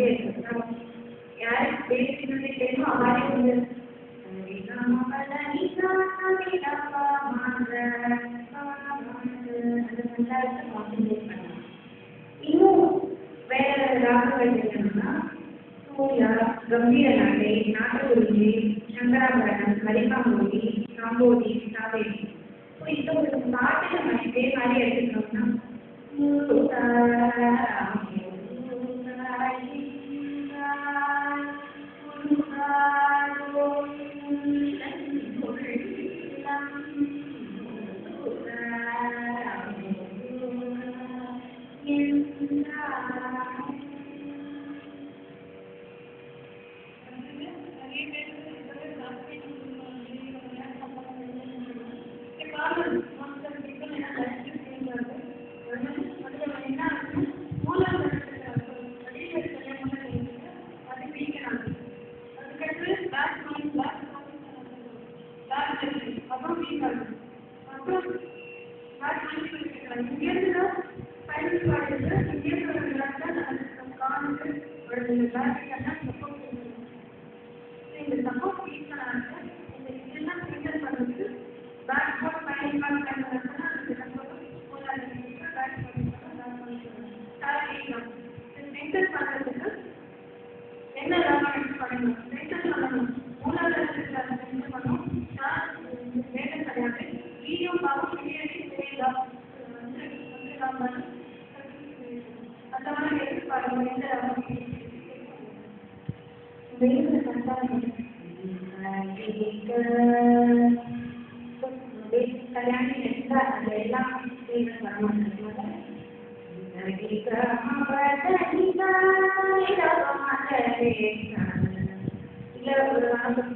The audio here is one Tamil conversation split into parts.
மாதிரியே இருக்கு. யாருக்கு பேசினது தெரியுமோ அவரே வந்து இன்னும் வேற ராகங்கள் என்னன்னா சூர்யா, கம்பீர நாட்டை, நாட்டுக்குருவி, சங்கராபரணம், கரிகாமொழி, காம்போதி, காவேரி. இந்த ஒரு பாட்டு நம்ம இதே மாதிரி எடுத்துக்கிட்டோம்னா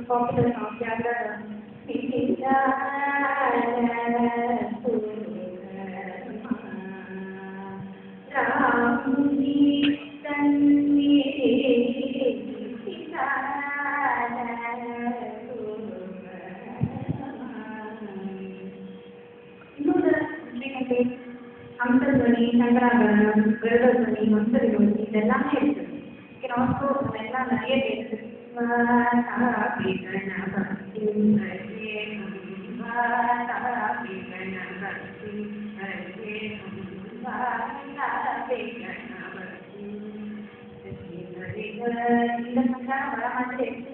popular song அந்தர்வனி, சங்கராபரணம், கருடத்வனி, மந்தர்வனி இதெல்லாமே இருக்கு. எல்லாம் நிறைய பேருக்கு இந்த சங்காரம் வர மாதிரி